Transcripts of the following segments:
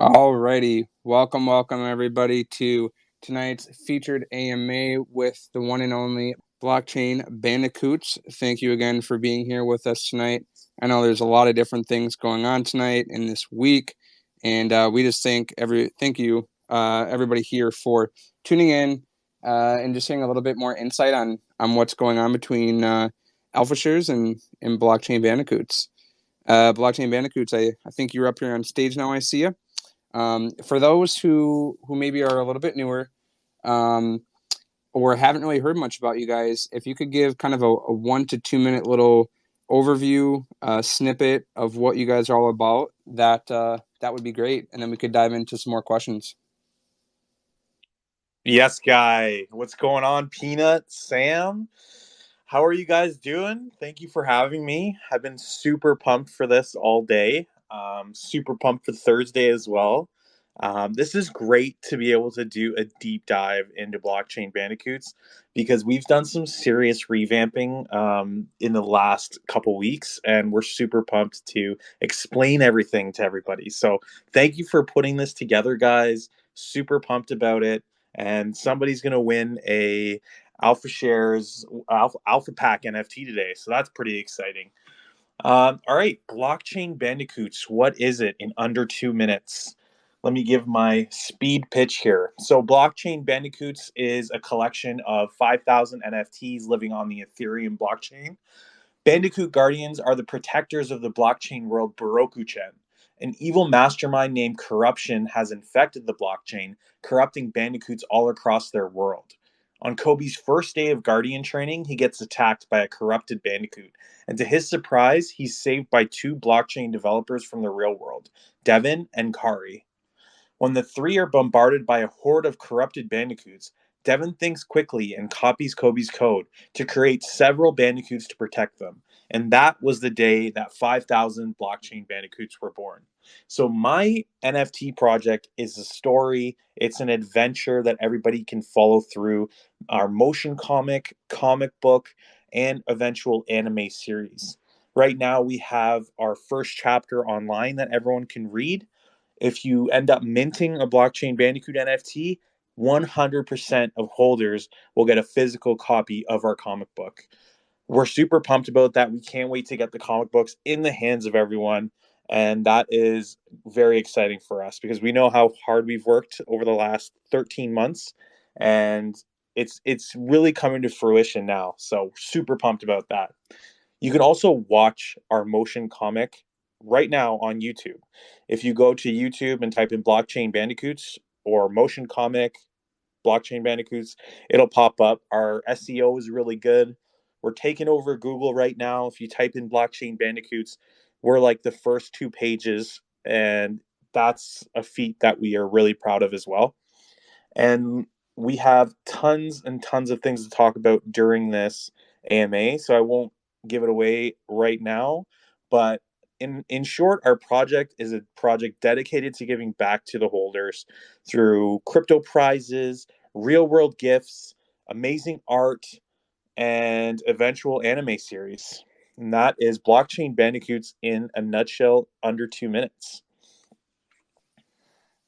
Alrighty, welcome everybody to tonight's featured AMA with the one and only Blockchain Bandicoots. Thank you again for being here with us tonight. I know there's a lot of different things going on tonight in this week, and we just thank you everybody here for tuning in and just hearing a little bit more insight on what's going on between Alpha Shares and Blockchain Bandicoots. Blockchain Bandicoots, I think you're up here on stage now. I see you. For those who maybe are a little bit newer um, or haven't really heard much about you guys, if you could give kind of a 1 to 2 minute little overview snippet of what you guys are all about, that would be great, and then we could dive into some more questions. Yes, guy. What's going on, Peanut? Sam? How are you guys doing? Thank you for having me. I've been super pumped for this all day. Super pumped for Thursday as well. This is great to be able to do a deep dive into blockchain bandicoots because we've done some serious revamping in the last couple weeks, and we're super pumped to explain everything to everybody. So thank you for putting this together, guys. Super pumped about it, and somebody's gonna win a Alpha Shares Alpha Pack NFT today, so that's pretty exciting. All right, Blockchain Bandicoots. What is it in under 2 minutes? Let me give my speed pitch here. So, Blockchain Bandicoots is a collection of 5,000 NFTs living on the Ethereum blockchain. Bandicoot Guardians are the protectors of the blockchain world Burokuchen. An evil mastermind named Korruption has infected the blockchain, corrupting bandicoots all across their world. On Kobe's first day of Guardian training, he gets attacked by a corrupted bandicoot, and to his surprise, he's saved by two blockchain developers from the real world, Devin and Kari. When the three are bombarded by a horde of corrupted bandicoots, Devin thinks quickly and copies Kobe's code to create several bandicoots to protect them. And that was the day that 5,000 blockchain bandicoots were born. So, my NFT project is a story, it's an adventure that everybody can follow through our motion comic book, and eventual anime series. Right now, we have our first chapter online that everyone can read. If you end up minting a Blockchain Bandicoot NFT, 100% of holders will get a physical copy of our comic book. We're super pumped about that. We can't wait to get the comic books in the hands of everyone. And that is very exciting for us because we know how hard we've worked over the last 13 months. And it's really coming to fruition now. So super pumped about that. You can also watch our motion comic right now on YouTube. If you go to YouTube and type in Blockchain Bandicoots or motion comic Blockchain Bandicoots, it'll pop up. Our SEO is really good. We're taking over Google right now. If you type in Blockchain Bandicoots, we're like the first two pages, and that's a feat that we are really proud of as well. And we have tons and tons of things to talk about during this AMA, so I won't give it away right now. But in short, our project is a project dedicated to giving back to the holders through crypto prizes, real world gifts, amazing art, and eventual anime series. And that is Blockchain Bandicoots in a nutshell, under 2 minutes.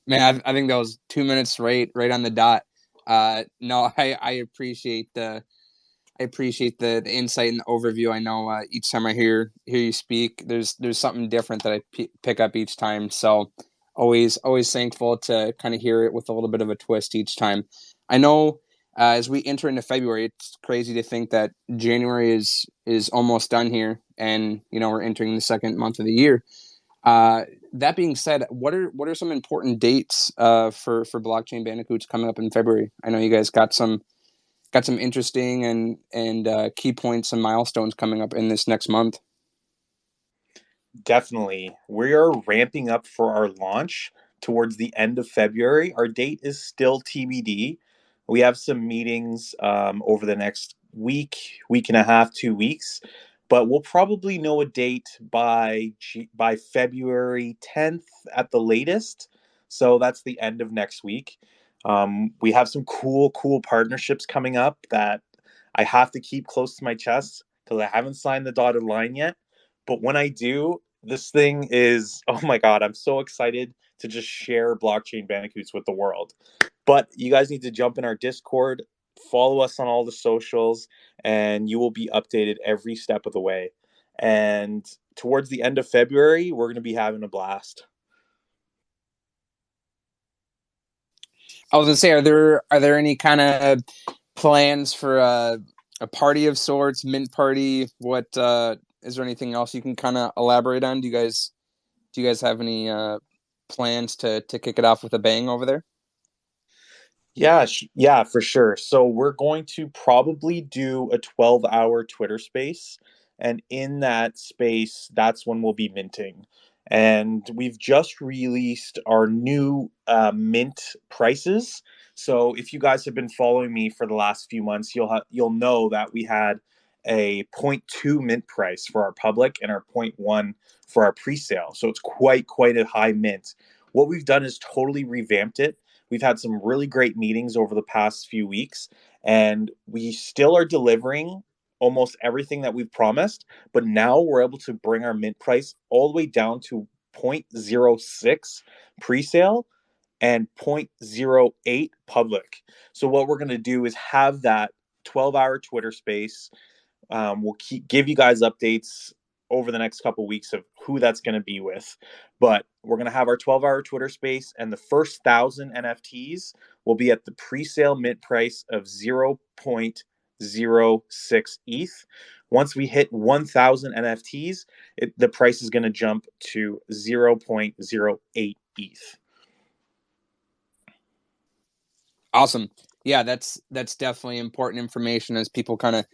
Man, I think that was 2 minutes right on the dot. No, I appreciate the insight and the overview. I know each time I hear you speak, there's something different that I pick up each time. So always thankful to kind of hear it with a little bit of a twist each time. I know as we enter into February, it's crazy to think that January is almost done here, and we're entering the second month of the year. That being said, what are some important dates for Blockchain Bandicoots coming up in February? I know you guys got some interesting and key points and milestones coming up in this next month. Definitely. We are ramping up for our launch towards the end of February. Our date is still TBD. We have some meetings over the next week and a half, 2 weeks, but we'll probably know a date by February 10th at the latest. So that's the end of next week. We have some cool partnerships coming up that I have to keep close to my chest because I haven't signed the dotted line yet. But when I do, this thing is, oh my God, I'm so excited to just share blockchain Bandicoots with the world. But you guys need to jump in our Discord, follow us on all the socials, and you will be updated every step of the way. And towards the end of February, we're going to be having a blast. I was gonna say, are there any kind of plans for a party of sorts, mint party? What is there anything else you can kind of elaborate on? Do you guys have any plans to kick it off with a bang over there? Yeah, yeah, for sure. So we're going to probably do a 12-hour Twitter space. And in that space, that's when we'll be minting. And we've just released our new mint prices. So if you guys have been following me for the last few months, you'll know that we had a zero point 0.2 mint price for our public and our zero point 0.1 for our pre-sale. So it's quite a high mint. What we've done is totally revamped it. We've had some really great meetings over the past few weeks, and we still are delivering almost everything that we've promised. But now we're able to bring our mint price all the way down to 0.06 pre-sale and 0.08 public. So what we're going to do is have that 12-hour Twitter space. We'll give you guys updates over the next couple weeks of who that's going to be with. But we're going to have our 12-hour Twitter space, and the first 1,000 NFTs will be at the pre-sale mint price of 0.06 ETH. Once we hit 1,000 NFTs, the price is going to jump to 0.08 ETH. Awesome. Yeah, that's definitely important information as people kind of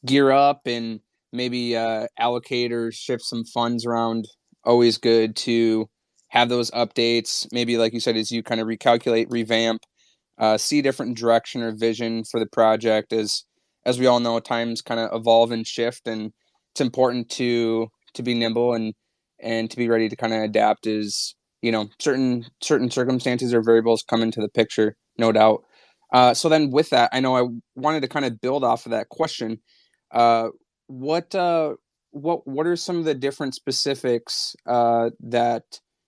gear up and maybe allocate or shift some funds around. Always good to have those updates. Maybe, like you said, as you kind of recalculate, revamp, see different direction or vision for the project. As we all know, times kind of evolve and shift, and it's important to be nimble and to be ready to kind of adapt as certain circumstances or variables come into the picture, no doubt. So then with that, I know I wanted to kind of build off of that question. Uh, what are some of the different specifics that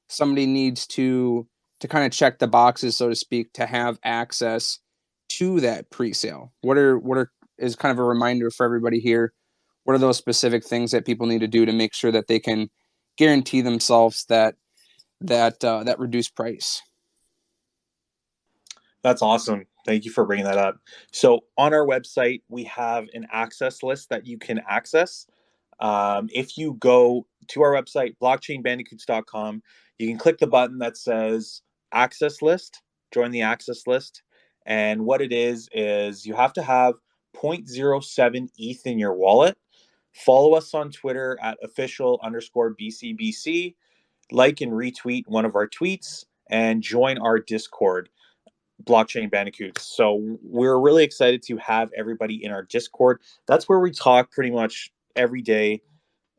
somebody needs to kind of check the boxes, so to speak, to have access to that pre-sale? What are is kind of a reminder for everybody here. What are those specific things that people need to do to make sure that they can guarantee themselves that reduced price? That's awesome. Thank you for bringing that up. So on our website, we have an access list that you can access. If you go to our website, blockchainbandicoots.com, you can click the button that says access list, join the access list. And what it is you have to have 0.07 ETH in your wallet. Follow us on Twitter at official_BCBC, like and retweet one of our tweets, and join our Discord, Blockchain Bandicoots. So we're really excited to have everybody in our Discord. That's where we talk pretty much every day.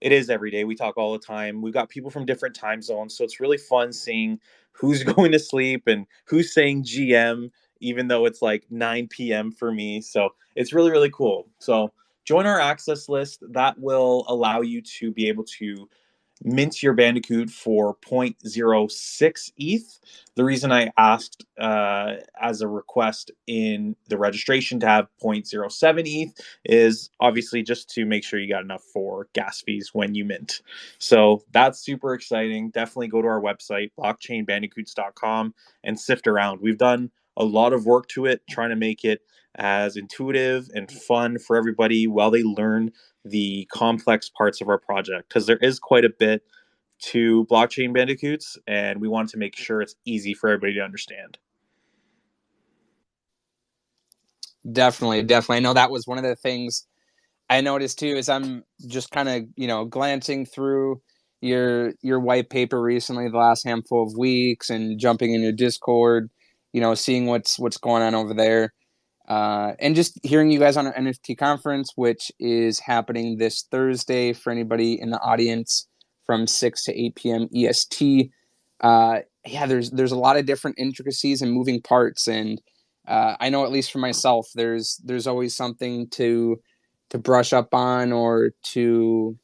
It is every day. We talk all the time. We've got people from different time zones. So it's really fun seeing who's going to sleep and who's saying GM, even though it's like 9 p.m. for me. So it's really cool. So join our access list. That will allow you to be able to mint your Bandicoot for zero point 0.06 ETH. The reason I asked as a request in the registration to have 0.07 ETH is obviously just to make sure you got enough for gas fees when you mint. So that's super exciting. Definitely go to our website, blockchainbandicoots.com, and sift around. We've done a lot of work to it, trying to make it as intuitive and fun for everybody while they learn the complex parts of our project, because there is quite a bit to blockchain bandicoots, and we want to make sure it's easy for everybody to understand. Definitely. I know that was one of the things I noticed too, as I'm just kind of glancing through your white paper recently, the last handful of weeks, and jumping in your Discord, seeing what's going on over there. And just hearing you guys on our NFT conference, which is happening this Thursday for anybody in the audience from 6 to 8 p.m. EST. Yeah, there's a lot of different intricacies and moving parts, and I know, at least for myself, there's always something to brush up on, or to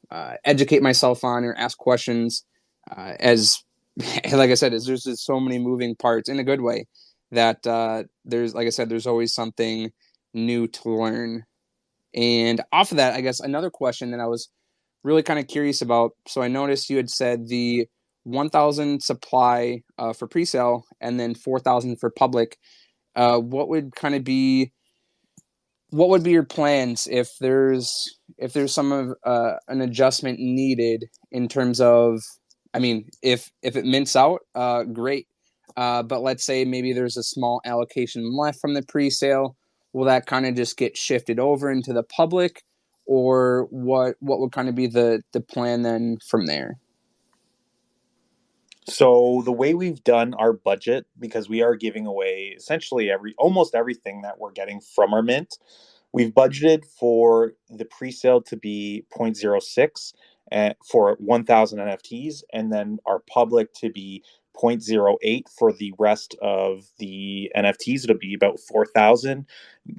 educate myself on, or ask questions as like I said, is there's just so many moving parts in a good way that there's, like I said, there's always something new to learn. And off of that, I guess another question that I was really kind of curious about. So I noticed you had said the 1,000 supply for presale and then 4,000 for public. What would kind of be what would be your plans if there's some of an adjustment needed in terms of, I mean, if it mints out, great. But let's say maybe there's a small allocation left from the pre-sale. Will that kind of just get shifted over into the public, or what would kind of be the plan then from there? So the way we've done our budget, because we are giving away essentially almost everything that we're getting from our mint, we've budgeted for the pre-sale to be zero point zero 0.06 for 1,000 NFTs, and then our public to be zero point zero 0.08 for the rest of the NFTs. It'll be about 4,000,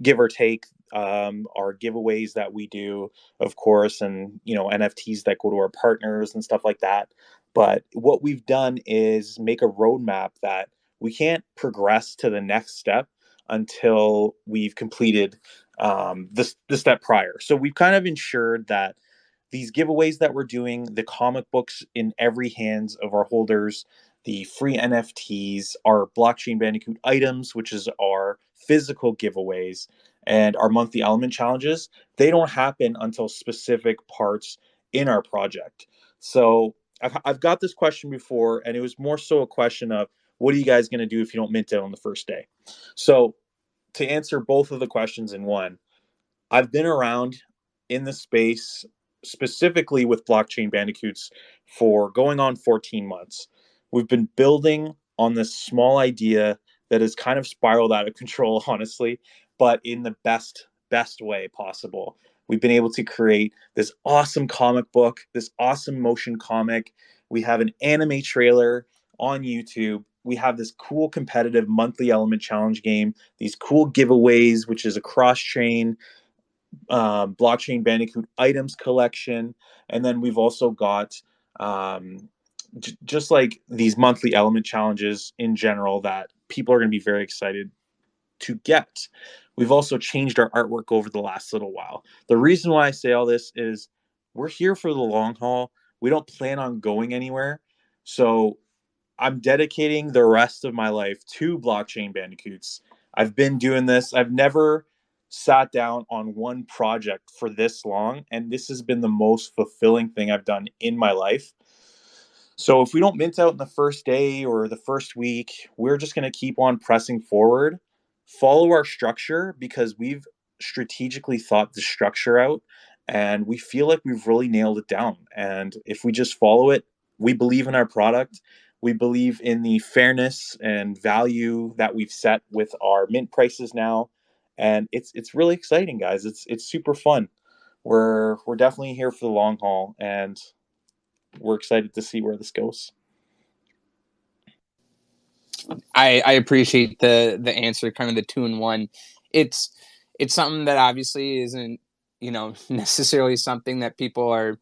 give or take. Our giveaways that we do, of course, and NFTs that go to our partners and stuff like that. But what we've done is make a roadmap that we can't progress to the next step until we've completed the step prior. So we've kind of ensured that these giveaways that we're doing, the comic books in every hands of our holders, the free NFTs, our blockchain Bandicoot items, which is our physical giveaways, and our monthly element challenges, they don't happen until specific parts in our project. So I've got this question before, and it was more so a question of what are you guys going to do if you don't mint it on the first day? So to answer both of the questions in one, I've been around in the space specifically with blockchain bandicoots for going on 14 months. We've been building on this small idea that has kind of spiraled out of control, honestly, but in the best way possible. We've been able to create this awesome comic book, this awesome motion comic. We have an anime trailer on YouTube. We have this cool competitive monthly element challenge game, these cool giveaways, which is a cross chain blockchain Bandicoot items collection, and then we've also got just like these monthly element challenges in general that people are going to be very excited to get. We've also changed our artwork over the last little while. The reason why I say all this is we're here for the long haul. We don't plan on going anywhere. So I'm dedicating the rest of my life to blockchain bandicoots. I've been doing this. I've never sat down on one project for this long, and this has been the most fulfilling thing I've done in my life. So if we don't mint out in the first day or the first week, we're just going to keep on pressing forward, follow our structure because we've strategically thought the structure out and we feel like we've really nailed it down. And if we just follow it, we believe in our product. We believe in the fairness and value that we've set with our mint prices now. And it's really exciting, guys. It's super fun. We're definitely here for the long haul, and we're excited to see where this goes. I appreciate the answer, kind of the 2-in-1. It's it's something that obviously isn't, necessarily something that people are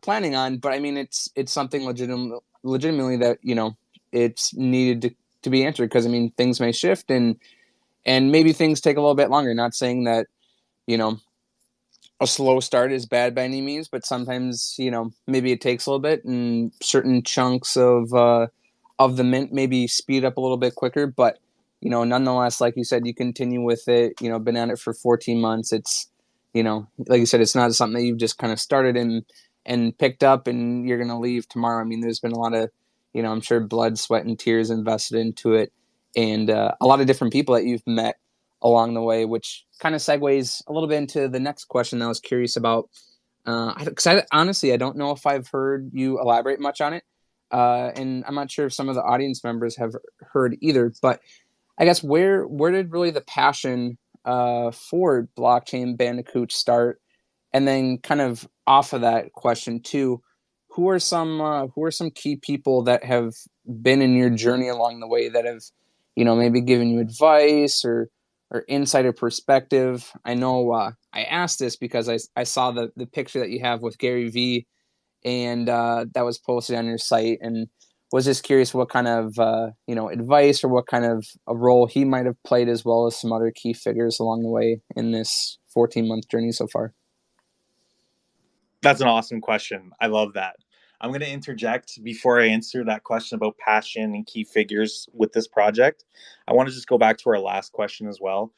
planning on, but I mean it's something legitimately that it's needed to be answered, because I mean things may shift, and maybe things take a little bit longer. Not saying that you know a slow start is bad by any means, but sometimes maybe it takes a little bit, and certain chunks of the mint maybe speed up a little bit quicker. But nonetheless, like you said, you continue with it. Been at it for 14 months. It's like you said, it's not something that you've just kind of started and picked up and you're gonna leave tomorrow. I mean, there's been a lot of I'm sure blood, sweat, and tears invested into it, and a lot of different people that you've met along the way, which kind of segues a little bit into the next question that I was curious about. Because honestly, I don't know if I've heard you elaborate much on it, and I'm not sure if some of the audience members have heard either. But I guess where did really the passion for blockchain Bandicoot start? And then kind of off of that question too, who are some key people that have been in your journey along the way that have maybe given you advice or insight or perspective? I know I asked this because I saw the picture that you have with Gary Vee, and that was posted on your site. And was just curious what kind of advice or what kind of a role he might have played, as well as some other key figures along the way in this 14-month journey so far. That's an awesome question. I love that. I'm going to interject before I answer that question about passion and key figures with this project. I want to just go back to our last question as well.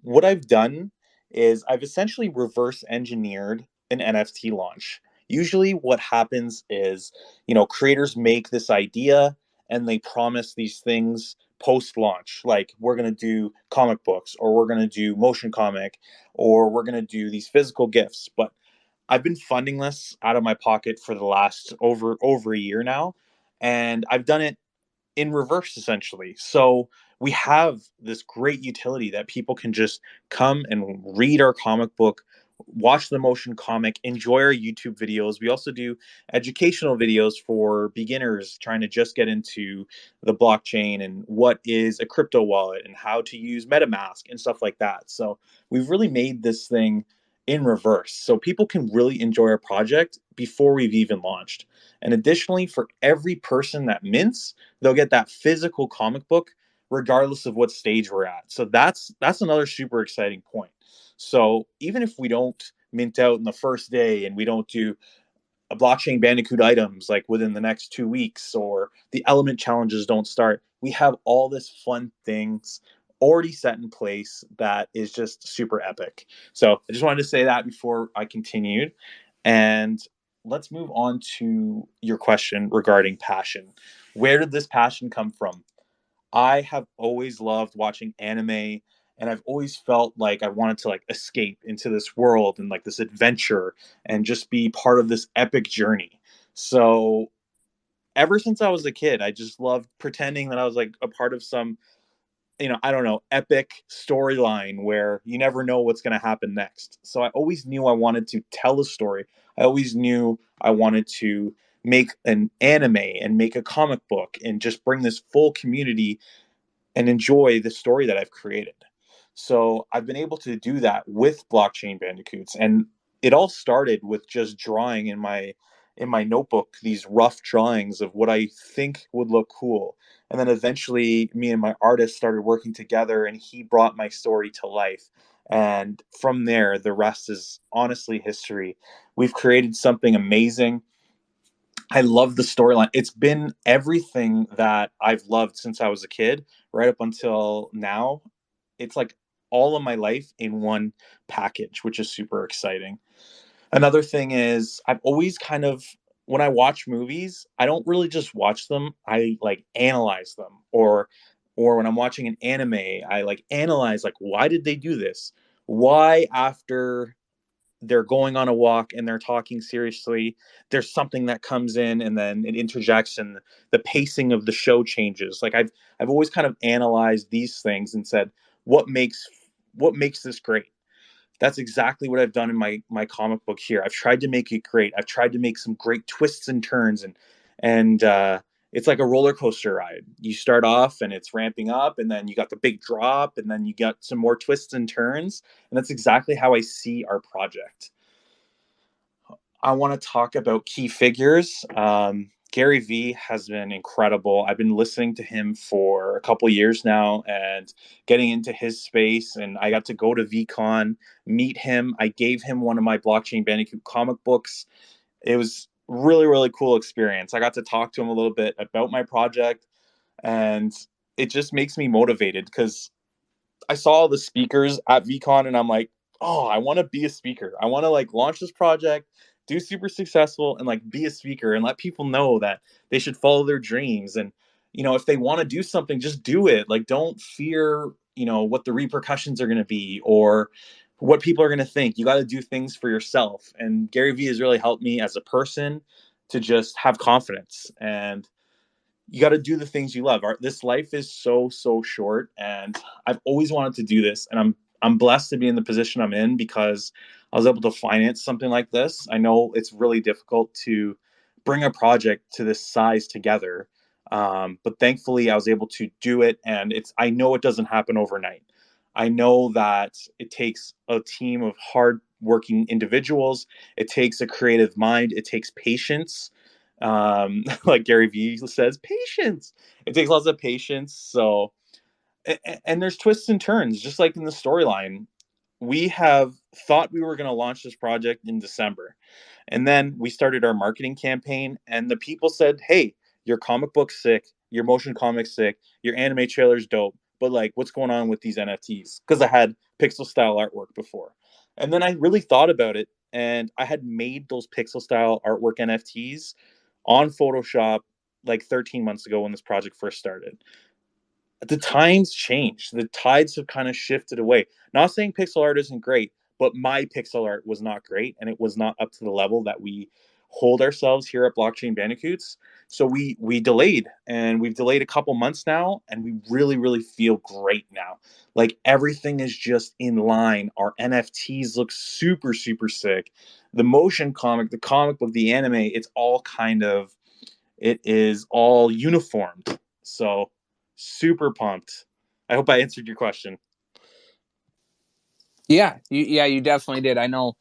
What I've done is I've essentially reverse engineered an NFT launch. Usually what happens is, creators make this idea and they promise these things post launch, like we're going to do comic books, or we're going to do motion comic, or we're going to do these physical gifts. But I've been funding this out of my pocket for the last over a year now, and I've done it in reverse essentially. So we have this great utility that people can just come and read our comic book, watch the motion comic, enjoy our YouTube videos. We also do educational videos for beginners trying to just get into the blockchain and what is a crypto wallet and how to use MetaMask and stuff like that. So we've really made this thing in reverse so people can really enjoy our project before we've even launched. And additionally, for every person that mints, they'll get that physical comic book regardless of what stage we're at. So that's another super exciting point. So even if we don't mint out in the first day and we don't do a blockchain Bandicoot items like within the next 2 weeks, or the element challenges don't start, we have all this fun things already set in place that is just super epic. So I just wanted to say that before I continued. And let's move on to your question regarding passion. Where did this passion come from? I have always loved watching anime, and I've always felt like I wanted to like escape into this world and like this adventure and just be part of this epic journey. So ever since I was a kid, I just loved pretending that I was like a part of some, I don't know, epic storyline where you never know what's going to happen next. So I always knew I wanted to tell a story. I always knew I wanted to make an anime and make a comic book and just bring this full community and enjoy the story that I've created. So I've been able to do that with blockchain bandicoots, and it all started with just drawing in my notebook these rough drawings of what I think would look cool. And then eventually me and my artist started working together and he brought my story to life. And from there, the rest is honestly history. We've created something amazing. I love the storyline. It's been everything that I've loved since I was a kid, right up until now. It's like all of my life in one package, which is super exciting. Another thing is I've always kind of, when I watch movies, I don't really just watch them. I like analyze them, or when I'm watching an anime, I like analyze like why did they do this? Why after they're going on a walk and they're talking seriously, there's something that comes in and then it interjects and the pacing of the show changes. Like I've always kind of analyzed these things and said what makes what makes this great. That's exactly what I've done in my comic book here. I've tried to make it great. I've tried to make some great twists and turns, and it's like a roller coaster ride. You start off and it's ramping up, and then you got the big drop, and then you got some more twists and turns. And that's exactly how I see our project. I want to talk about key figures. Gary Vee has been incredible. I've been listening to him for a couple years now and getting into his space. And I got to go to VCon, meet him. I gave him one of my Blockchain Bandicoot comic books. It was really, really cool experience. I got to talk to him a little bit about my project, and it just makes me motivated because I saw the speakers at VCon and I'm like, oh, I want to be a speaker. I want to like launch this project, do super successful, and like be a speaker and let people know that they should follow their dreams. And, if they want to do something, just do it. Like, don't fear, what the repercussions are going to be or what people are going to think. You got to do things for yourself. And Gary Vee has really helped me as a person to just have confidence, and you got to do the things you love. This life is so, so short, and I've always wanted to do this, and I'm blessed to be in the position I'm in because I was able to finance something like this. I know it's really difficult to bring a project to this size together, but thankfully I was able to do it, and I know it doesn't happen overnight. I know that it takes a team of hard working individuals. It takes a creative mind. It takes patience. Like Gary Vee says, patience. It takes lots of patience. So, and there's twists and turns, just like in the storyline. We have thought we were going to launch this project in December. And then we started our marketing campaign, and the people said, "Hey, your comic book's sick, your motion comic's sick, your anime trailer's dope, but like, what's going on with these NFTs?" Because I had pixel style artwork before. And then I really thought about it, and I had made those pixel style artwork NFTs on Photoshop like 13 months ago when this project first started. The times changed. The tides have kind of shifted away. Not saying pixel art isn't great, but my pixel art was not great, and it was not up to the level that we hold ourselves here at Blockchain Bandicoots. So we delayed, and we've delayed a couple months now, and we really feel great now. Like everything is just in line. Our NFTs look super sick. The motion comic, the comic book, the anime, it's all kind of, it is all uniformed. So super pumped. I hope I answered your question. Yeah, you definitely did. I know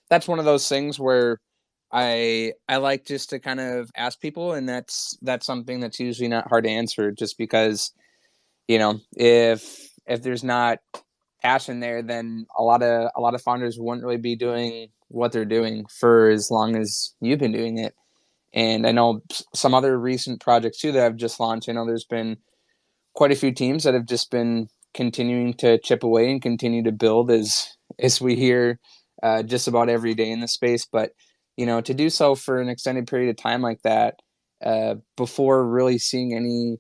that's one of those things where I like just to kind of ask people, and that's something that's usually not hard to answer, just because if there's not passion there, then a lot of founders wouldn't really be doing what they're doing for as long as you've been doing it. And I know some other recent projects too that I've just launched. I know there's been quite a few teams that have just been continuing to chip away and continue to build as we hear just about every day in the space. But to do so for an extended period of time like that, before really seeing any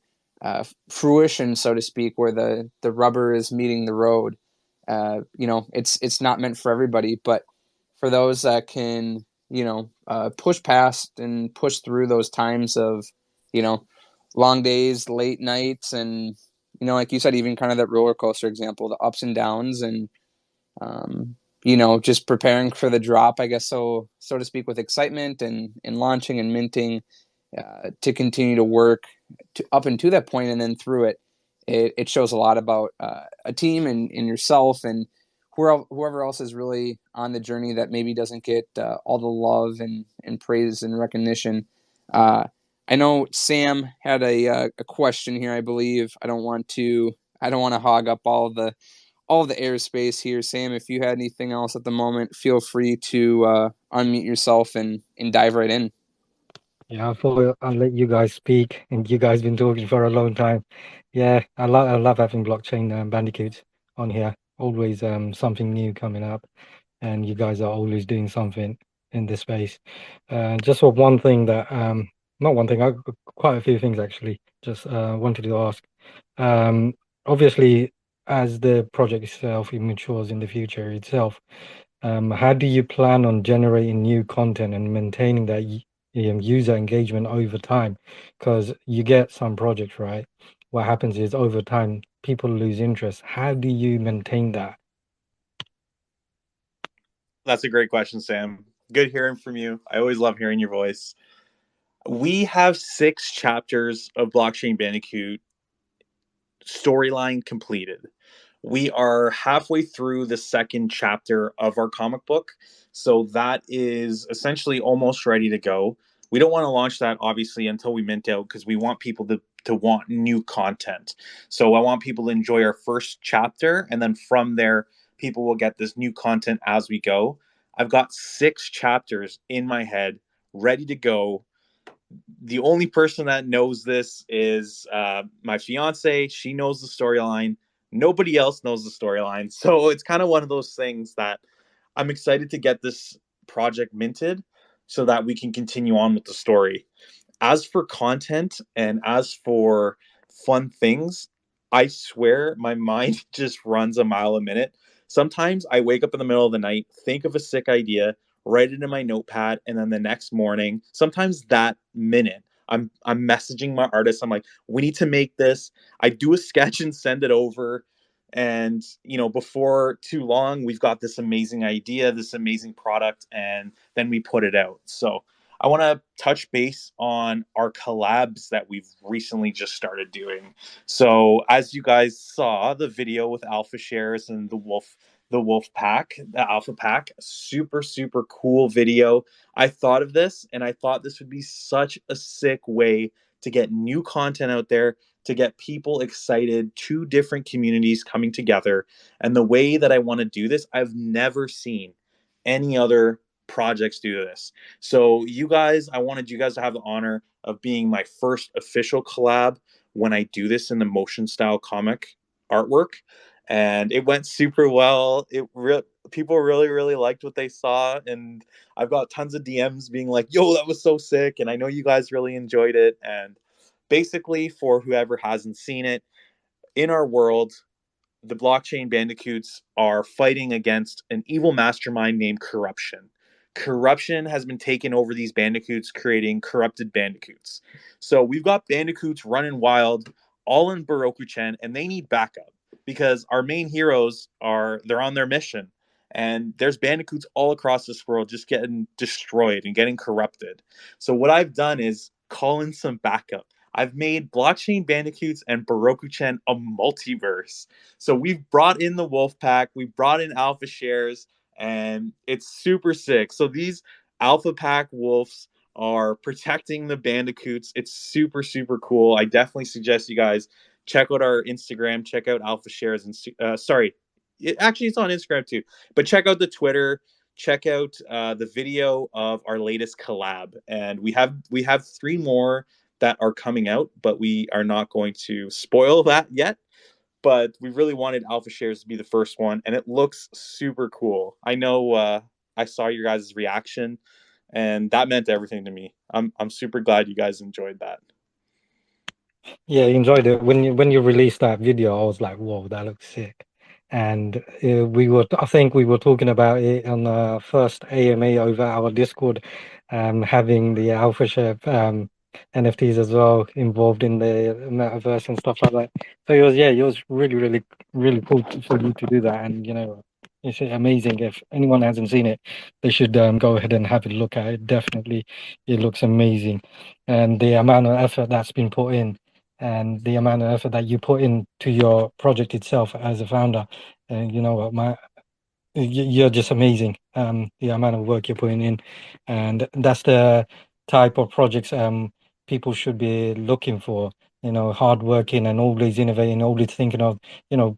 fruition, so to speak, where the rubber is meeting the road, it's not meant for everybody. But for those that can, push past and push through those times of, you know, long days, late nights, and like you said, even kind of that roller coaster example, the ups and downs, and just preparing for the drop, I guess, so to speak, with excitement and launching and minting, to continue to work up into that point, and then through it, it shows a lot about a team and yourself, and whoever else is really on the journey that maybe doesn't get all the love and praise and recognition. I know Sam had a question here. I believe I don't want to hog up all the airspace here, Sam. If you had anything else at the moment, feel free to unmute yourself and dive right in. Yeah, I thought I'll let you guys speak, and you guys been talking for a long time. Yeah, I love having blockchain bandicoots on here. Always something new coming up, and you guys are always doing something in this space. Just for one thing that not one thing, I quite a few things actually. Just wanted to ask. Um, Obviously, as the project itself it matures in the future itself, how do you plan on generating new content and maintaining that user engagement over time? Because you get some projects, right? What happens is over time, people lose interest. How do you maintain that? That's a great question, Sam. Good hearing from you. I always love hearing your voice. We have 6 chapters of Blockchain Bandicoot storyline completed. We are halfway through the second chapter of our comic book. So that is essentially almost ready to go. We don't want to launch that obviously until we mint out, because we want people to want new content. So I want people to enjoy our first chapter, and then from there, people will get this new content as we go. I've got 6 chapters in my head ready to go. The only person that knows this is my fiance. She knows the storyline. Nobody else knows the storyline. So it's kind of one of those things that I'm excited to get this project minted so that we can continue on with the story. As for content and as for fun things, I swear my mind just runs a mile a minute. Sometimes I wake up in the middle of the night, think of a sick idea, write it in my notepad, and then the next morning, sometimes that minute, I'm messaging my artist. I'm like, we need to make this. I do a sketch and send it over. And before too long, we've got this amazing idea, this amazing product, and then we put it out. So I want to touch base on our collabs that we've recently just started doing. So, as you guys saw the video with Alpha Shares and the Wolf, the wolf pack, the alpha pack. Super, super cool video. I thought of this and I thought this would be such a sick way to get new content out there, to get people excited, two different communities coming together. And the way that I want to do this, I've never seen any other projects do this. So you guys, I wanted you guys to have the honor of being my first official collab when I do this in the motion style comic artwork. And it went super well. People really, really liked what they saw, and I've got tons of DMs being like, "Yo, that was so sick!" And I know you guys really enjoyed it. And basically, for whoever hasn't seen it, in our world, the blockchain bandicoots are fighting against an evil mastermind named Korruption. Korruption has been taking over these bandicoots, creating corrupted bandicoots. So we've got bandicoots running wild, all in Burokuchen, and they need backup because our main heroes they're on their mission. And there's bandicoots all across this world just getting destroyed and getting corrupted. So what I've done is call in some backup. I've made Blockchain Bandicoots and Burokuchen a multiverse. So we've brought in the wolf pack, we've brought in alpha shares, and it's super sick. So these alpha pack wolves are protecting the bandicoots. It's super, super cool. I definitely suggest you guys check out our Instagram, check out alpha shares, and actually it's on Instagram too, but check out the Twitter, check out the video of our latest collab, and we have 3 more that are coming out, but we are not going to spoil that yet. But we really wanted alpha shares to be the first one, and it looks super cool. I know I saw your guys' reaction, and that meant everything to me. I'm super glad you guys enjoyed that. Yeah, you enjoyed it. When you released that video, I was like, whoa, that looks sick. And I think we were talking about it on the first AMA over our Discord, having the Alpha Share NFTs as well involved in the metaverse and stuff like that. So it was really, really, really cool for you to do that. And it's amazing. If anyone hasn't seen it, they should go ahead and have a look at it. Definitely, it looks amazing, and the amount of effort that's been put in and the amount of effort that you put into your project itself as a founder. And you're just amazing. The amount of work you're putting in, and that's the type of projects people should be looking for. Hardworking and always innovating, always thinking of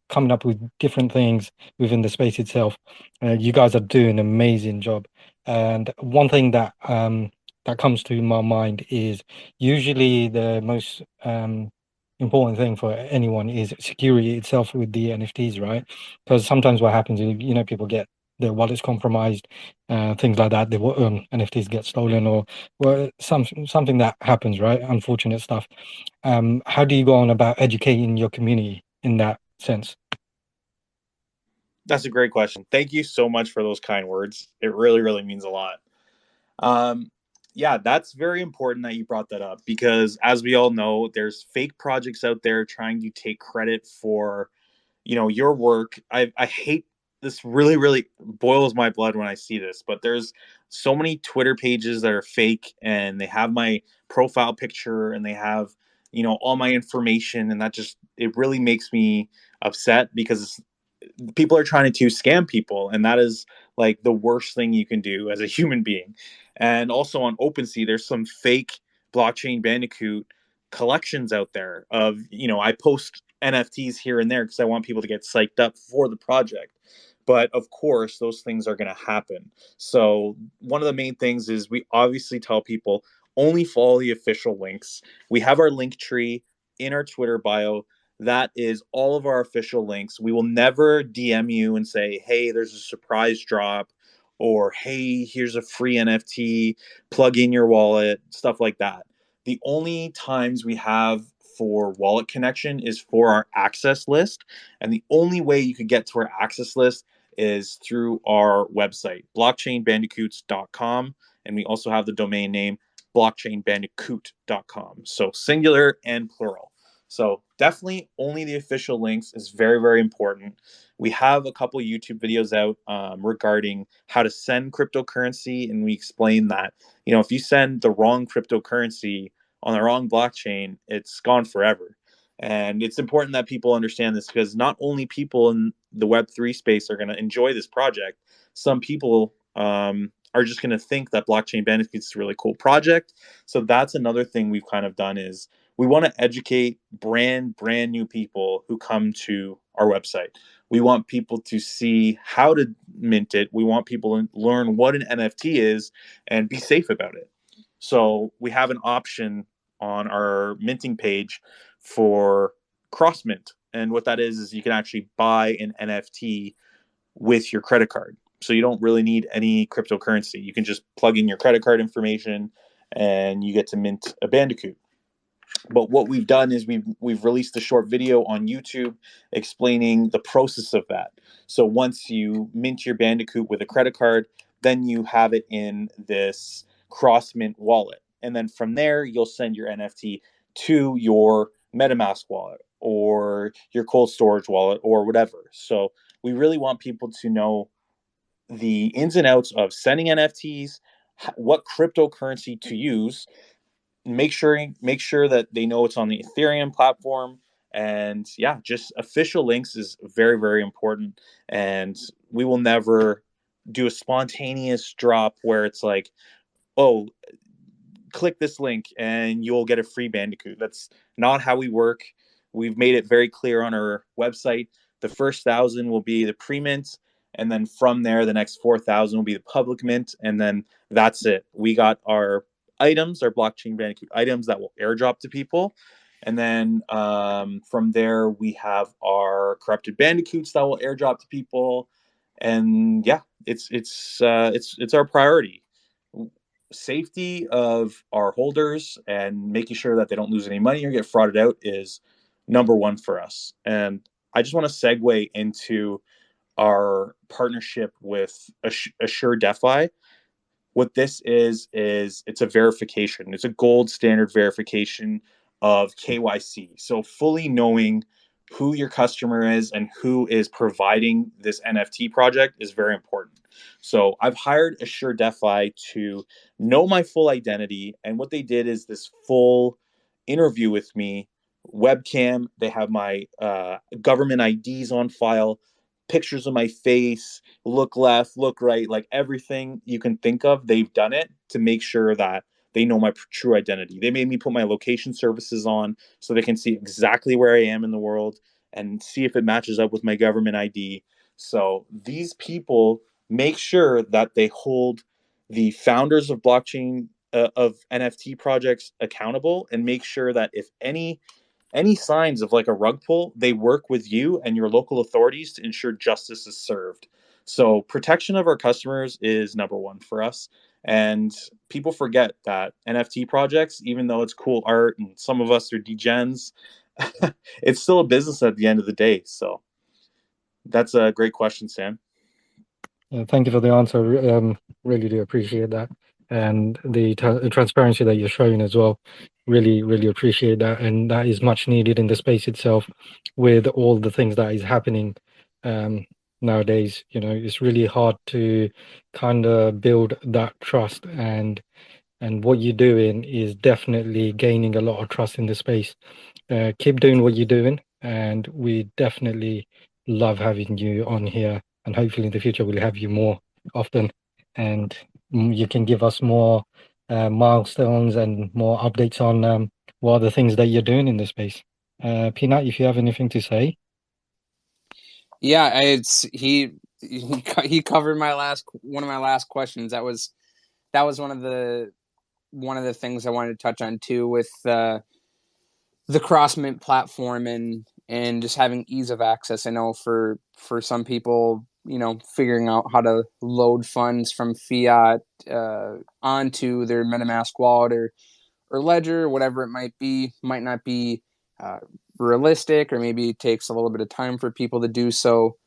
coming up with different things within the space itself. You guys are doing an amazing job. And one thing that comes to my mind is usually the most important thing for anyone is security itself with the NFTs, right? Because sometimes what happens is, people get their wallets compromised, things like that. The NFTs get stolen, or something that happens, right? Unfortunate stuff. How do you go on about educating your community in that sense? That's a great question. Thank you so much for those kind words. It really, really means a lot. Yeah, that's very important that you brought that up because as we all know, there's fake projects out there trying to take credit for, your work. I hate this, really, really boils my blood when I see this, but there's so many Twitter pages that are fake and they have my profile picture and they have, all my information. And it really makes me upset because people are trying to scam people, and that is like the worst thing you can do as a human being. And also on OpenSea, there's some fake blockchain bandicoot collections out there of, I post NFTs here and there because I want people to get psyched up for the project. But of course, those things are going to happen. So one of the main things is we obviously tell people only follow the official links. We have our link tree in our Twitter bio. That is all of our official links. We will never DM you and say, hey, there's a surprise drop, or hey, here's a free NFT, plug in your wallet, stuff like that. The only times we have for wallet connection is for our access list. And the only way you could get to our access list is through our website, blockchainbandicoots.com. And we also have the domain name blockchainbandicoot.com. So singular and plural. So definitely only the official links is very, very important. We have a couple of YouTube videos out regarding how to send cryptocurrency, and we explain that, if you send the wrong cryptocurrency on the wrong blockchain, it's gone forever. And it's important that people understand this, because not only people in the Web3 space are going to enjoy this project, some people are just going to think that Blockchain Bandicoots is a really cool project. So that's another thing we've kind of done, is we want to educate brand new people who come to our website. We want people to see how to mint it. We want people to learn what an NFT is and be safe about it. So we have an option on our minting page for cross mint. And what that is you can actually buy an NFT with your credit card. So you don't really need any cryptocurrency. You can just plug in your credit card information and you get to mint a Bandicoot. But what we've done is we've released a short video on YouTube explaining the process of that. So once you mint your Bandicoot with a credit card, then you have it in this cross mint wallet. And then from there, you'll send your NFT to your MetaMask wallet or your cold storage wallet or whatever. So we really want people to know the ins and outs of sending NFTs, what cryptocurrency to use. Make sure that they know it's on the Ethereum platform. And yeah, just official links is very, very important. And we will never do a spontaneous drop where it's like, oh, click this link and you'll get a free Bandicoot. That's not how we work. We've made it very clear on our website. The first 1,000 will be the pre-mint, and then from there, the next 4,000 will be the public mint, and then that's it. We got our items, our blockchain Bandicoot items that will airdrop to people, and then from there we have our corrupted bandicoots that will airdrop to people, and yeah, it's our priority. Safety of our holders and making sure that they don't lose any money or get frauded out is number one for us. And I just want to segue into our partnership with Assure DeFi. What this is it's a verification. It's a gold standard verification of KYC. So fully knowing who your customer is and who is providing this NFT project is very important. So I've hired Assure DeFi to know my full identity. And what they did is this full interview with me, webcam. They have my government IDs on file, pictures of my face, look left, look right, like everything you can think of, they've done it to make sure that they know my true identity. They made me put my location services on so they can see exactly where I am in the world and see if it matches up with my government ID. So these people make sure that they hold the founders of blockchain of NFT projects accountable, and make sure that if any signs of like a rug pull, they work with you and your local authorities to ensure justice is served. So protection of our customers is number one for us. And people forget that NFT projects, even though it's cool art and some of us are degens, it's still a business at the end of the day. So that's a great question, Sam. Yeah, thank you for the answer. Really do appreciate that, and the transparency that you're showing as well. Really appreciate that, and that is much needed in the space itself, with all the things that is happening nowadays. You know, it's really hard to kind of build that trust, and what you're doing is definitely gaining a lot of trust in the space. Keep doing what you're doing, and we definitely love having you on here, and hopefully in the future we'll have you more often, and you can give us more milestones and more updates on what are the things that you're doing in the space. Peanut, if you have anything to say. Yeah, he covered one of my last questions. That was one of the things I wanted to touch on too, with the cross mint platform and just having ease of access. I know for some people, you know, figuring out how to load funds from fiat onto their MetaMask wallet or Ledger, whatever it might be, might not be realistic, or maybe it takes a little bit of time for people to do so.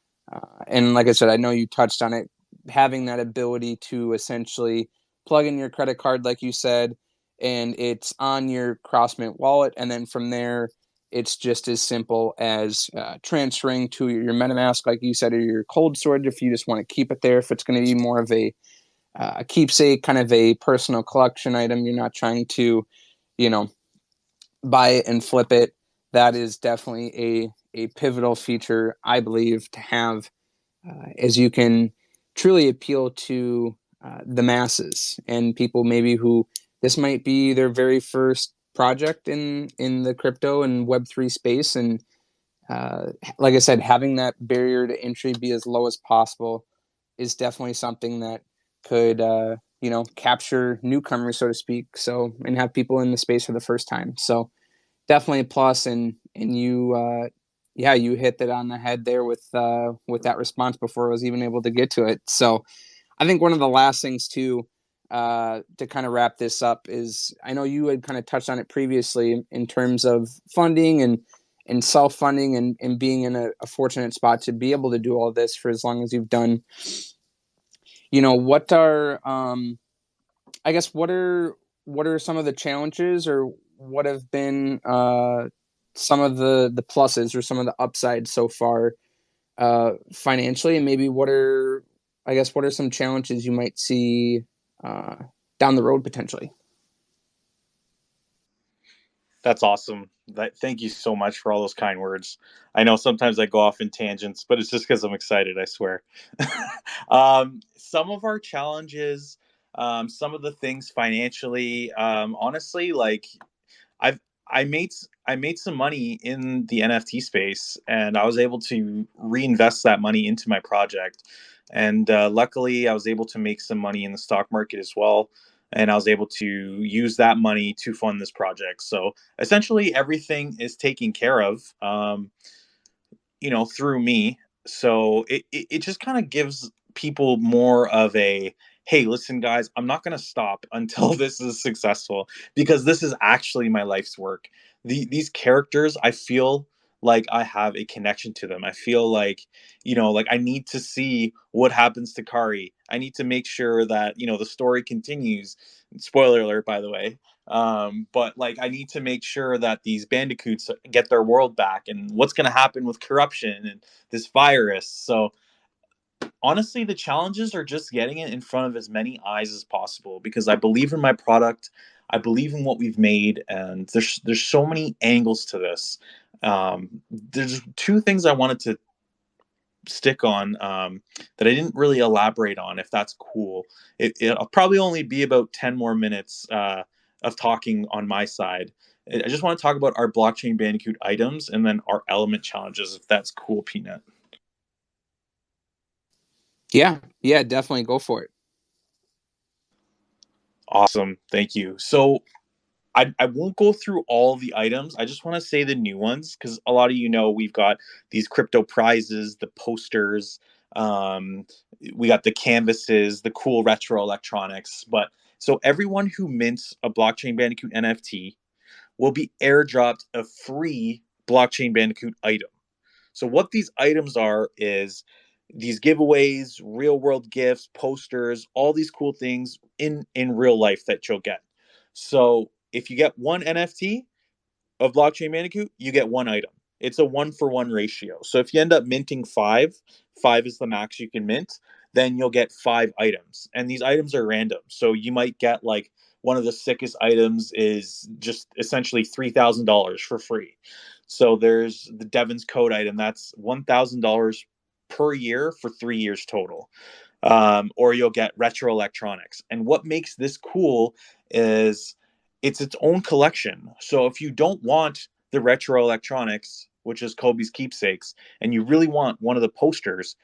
And like I said, I know you touched on it, having that ability to essentially plug in your credit card, like you said, and it's on your CrossMint wallet. And then from there, it's just as simple as transferring to your MetaMask, like you said, or your cold storage if you just want to keep it there. If it's going to be more of a keepsake, kind of a personal collection item, you're not trying to, you know, buy it and flip it. that is definitely a pivotal feature, I believe, to have, as you can truly appeal to the masses and people maybe who this might be their very first project in the crypto and Web3 space. And like I said, having that barrier to entry be as low as possible is definitely something that could, capture newcomers, so to speak. So, and have people in the space for the first time. So, definitely a plus. And you, you hit that on the head there with that response before I was even able to get to it. So, I think one of the last things too, to kind of wrap this up is, I know you had kind of touched on it previously in terms of funding and self-funding and being in a fortunate spot to be able to do all this for as long as you've done. What are, I guess, what are some of the challenges, or what have been some of the pluses or some of the upsides so far financially, and maybe what are some challenges you might see down the road potentially? That's awesome. Thank you so much for all those kind words. I know sometimes I go off in tangents, but it's just because I'm excited, I swear. Some of our challenges, some of the things financially, honestly, like I've I made some money in the NFT space, and I was able to reinvest that money into my project. And luckily, I was able to make some money in the stock market as well, and I was able to use that money to fund this project. So essentially, everything is taken care of, through me. So it just kind of gives people more of a, hey, listen, guys, I'm not going to stop until this is successful, because this is actually my life's work. These characters, I feel like I have a connection to them. I feel like, like I need to see what happens to Kari. I need to make sure that, the story continues. Spoiler alert, by the way. But like, I need to make sure that these bandicoots get their world back, and what's going to happen with corruption and this virus. So honestly, the challenges are just getting it in front of as many eyes as possible, because I believe in my product. I believe in what we've made, and there's so many angles to this. There's two things I wanted to stick on, that I didn't really elaborate on, if that's cool. It'll probably only be about 10 more minutes of talking on my side. I just want to talk about our blockchain Bandicoot items and then our element challenges, if that's cool, Peanut. Yeah, definitely go for it. Awesome. Thank you. So I won't go through all the items. I just want to say the new ones, because a lot of we've got these crypto prizes, the posters, um, we got the canvases, the cool retro electronics. But so everyone who mints a Blockchain Bandicoot NFT will be airdropped a free Blockchain Bandicoot item. So what these items are is these giveaways, real world gifts, posters, all these cool things in real life that you'll get. So if you get one NFT of Blockchain Bandicoot, you get one item. It's a 1-for-1 ratio. So if you end up minting five is the max you can mint, then you'll get 5 items. And these items are random. So you might get like one of the sickest items is just essentially $3,000 for free. So there's the Devin's Code item, that's $1,000 per year for 3 years total. Or you'll get retro electronics. And what makes this cool is it's its own collection. So if you don't want the retro electronics, which is Kobe's keepsakes, and you really want one of the posters,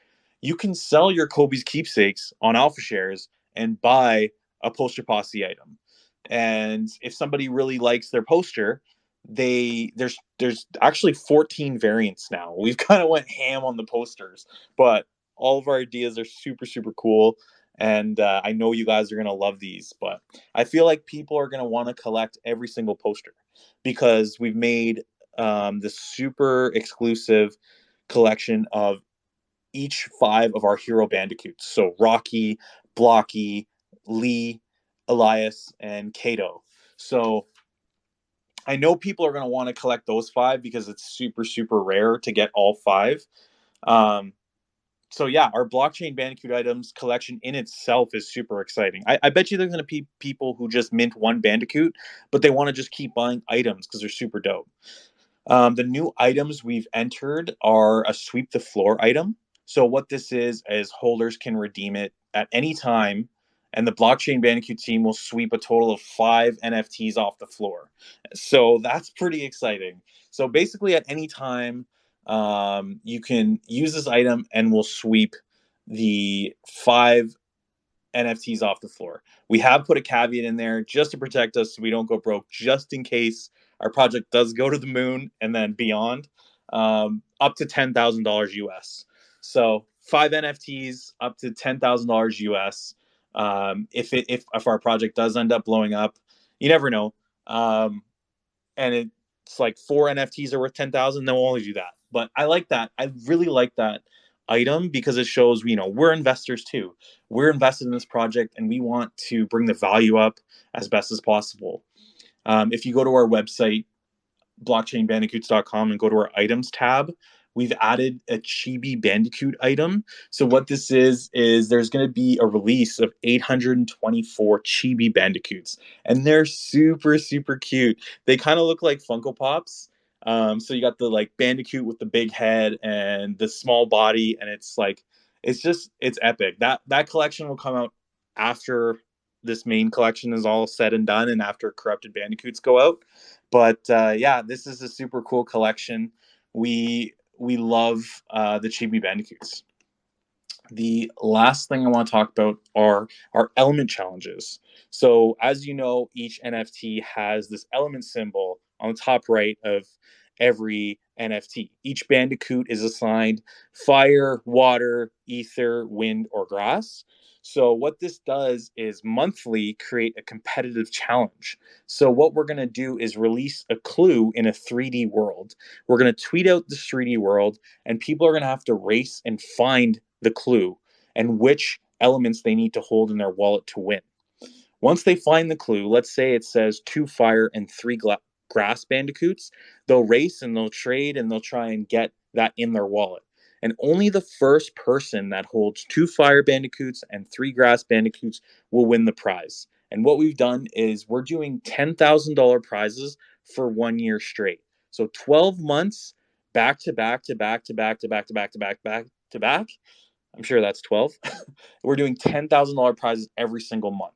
you can sell your Kobe's keepsakes on Alpha Shares and buy a poster posse item. And if somebody really likes their poster, there's actually 14 variants now. We've kind of went ham on the posters, but all of our ideas are super super cool, and I know you guys are going to love these. But I feel like people are going to want to collect every single poster, because we've made this super exclusive collection of each 5 of our hero bandicoots. So Rocky, Blocky, Lee, Elias, and Kato. So I know people are going to want to collect those 5 because it's super super rare to get all 5. um, so yeah, our blockchain Bandicoot items collection in itself is super exciting. I bet you there's going to be people who just mint one Bandicoot, but they want to just keep buying items because they're super dope. The new items we've entered are a sweep the floor item. So what this is holders can redeem it at any time, and the Blockchain Bandicoot team will sweep a total of 5 NFTs off the floor. So that's pretty exciting. So basically, at any time, you can use this item, and we'll sweep the 5 NFTs off the floor. We have put a caveat in there just to protect us so we don't go broke, just in case our project does go to the moon and then beyond, up to $10,000 US. So 5 NFTs up to $10,000 US. If our project does end up blowing up, you never know. And it's like 4 NFTs are worth 10,000. Then we'll only do that. But I like that. I really like that item because it shows, we're investors too. We're invested in this project and we want to bring the value up as best as possible. If you go to our website, blockchainbandicoots.com, and go to our items tab, we've added a Chibi Bandicoot item. So what this is there's going to be a release of 824 Chibi Bandicoots, and they're super, super cute. They kind of look like Funko Pops. So you got the like Bandicoot with the big head and the small body, and it's epic. That collection will come out after this main collection is all said and done, and after Korrupted Bandicoots go out. But yeah, this is a super cool collection. We love the Chibi Bandicoots. The last thing I want to talk about are our element challenges. So as you know, each NFT has this element symbol on the top right of every NFT. Each Bandicoot is assigned fire, water, ether, wind, or grass. So what this does is monthly create a competitive challenge. So what we're going to do is release a clue in a 3D world. We're going to tweet out this 3D world, and people are going to have to race and find the clue and which elements they need to hold in their wallet to win. Once they find the clue, let's say it says 2 fire and 3 grass bandicoots, they'll race and they'll trade and they'll try and get that in their wallet. And only the first person that holds 2 fire bandicoots and 3 grass bandicoots will win the prize. And what we've done is we're doing $10,000 prizes for 1 year straight. So 12 months back to back to back to back to back to back to back back to back. I'm sure that's 12. We're doing $10,000 prizes every single month.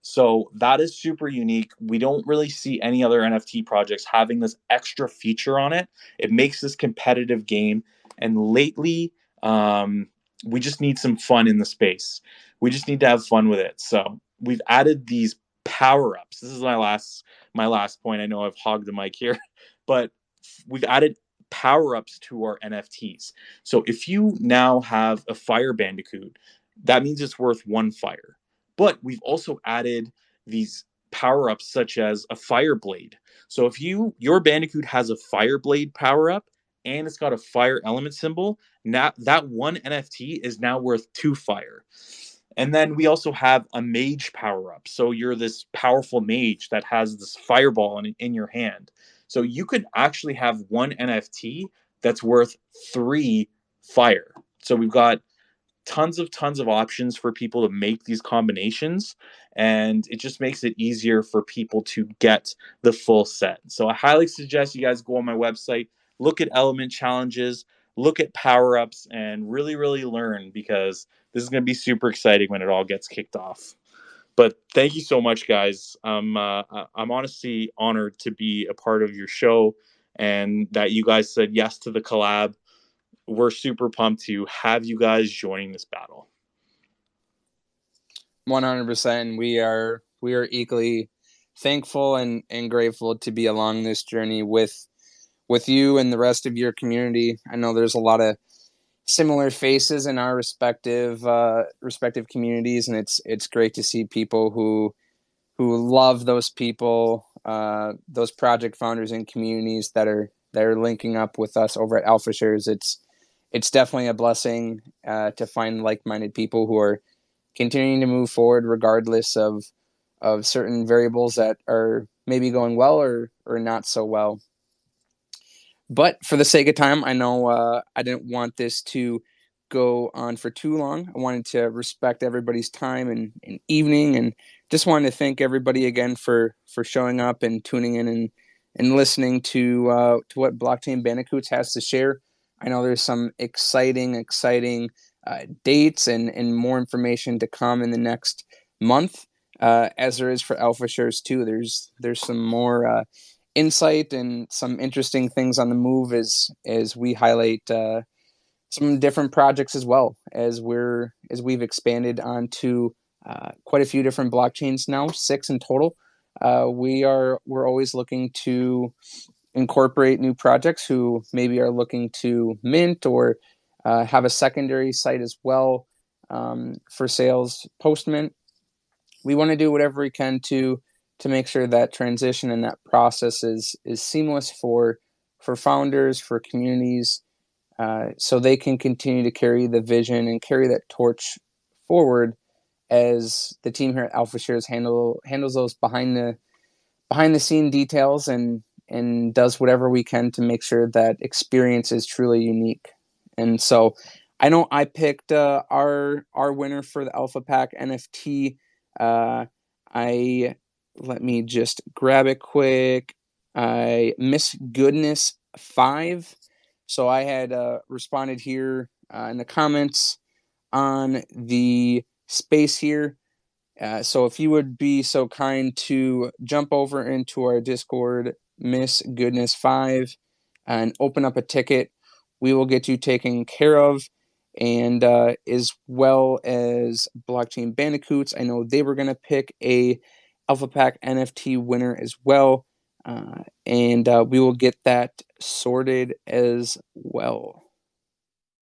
So that is super unique. We don't really see any other NFT projects having this extra feature on it. It makes this competitive game. And lately, we just need some fun in the space. We just need to have fun with it. So we've added these power-ups. This is my last point. I know I've hogged the mic here, but we've added power-ups to our NFTs. So if you now have a fire bandicoot, that means it's worth 1 fire. But we've also added these power-ups such as a fire blade. So if your bandicoot has a fire blade power-up and it's got a fire element symbol, now that 1 NFT is now worth 2 fire. And then we also have a mage power-up. So you're this powerful mage that has this fireball in your hand. So you could actually have 1 NFT that's worth 3 fire. So we've got tons of options for people to make these combinations, and it just makes it easier for people to get the full set. So I highly suggest you guys go on my website, look at element challenges, look at power-ups, and really, really learn, because this is going to be super exciting when it all gets kicked off. But thank you so much, guys. I'm honestly honored to be a part of your show and that you guys said yes to the collab. We're super pumped to have you guys joining this battle. 100%. We are equally thankful and grateful to be along this journey with you and the rest of your community. I know there's a lot of similar faces in our respective communities, and it's great to see people who love those people, those project founders and communities that are linking up with us over at AlphaShares. It's definitely a blessing to find like-minded people who are continuing to move forward regardless of certain variables that are maybe going well or not so well. But for the sake of time, I know I didn't want this to go on for too long. I wanted to respect everybody's time and evening, and just wanted to thank everybody again for showing up and tuning in and listening to what Blockchain Bandicoots has to share. I know there's some exciting dates and more information to come in the next month, as there is for alpha shares too. There's some more insight and some interesting things on the move as we highlight some different projects as well, as we've expanded onto quite a few different blockchains now, 6 in total. We're always looking to incorporate new projects who maybe are looking to mint or have a secondary site as well for sales post mint. We want to do whatever we can to make sure that transition and that process is seamless for founders, for communities, so they can continue to carry the vision and carry that torch forward as the team here at Alpha Shares handles those behind the scene details and does whatever we can to make sure that experience is truly unique. And so I know I picked our winner for the Alpha Pack NFT. Let me just grab it quick. Miss Goodness 5. So I had responded here in the comments on the space here. So if you would be so kind to jump over into our Discord, Miss Goodness 5, and open up a ticket, we will get you taken care of. And as well as Blockchain Bandicoots, I know they were going to pick a Alpha Pack NFT winner as well. And we will get that sorted as well.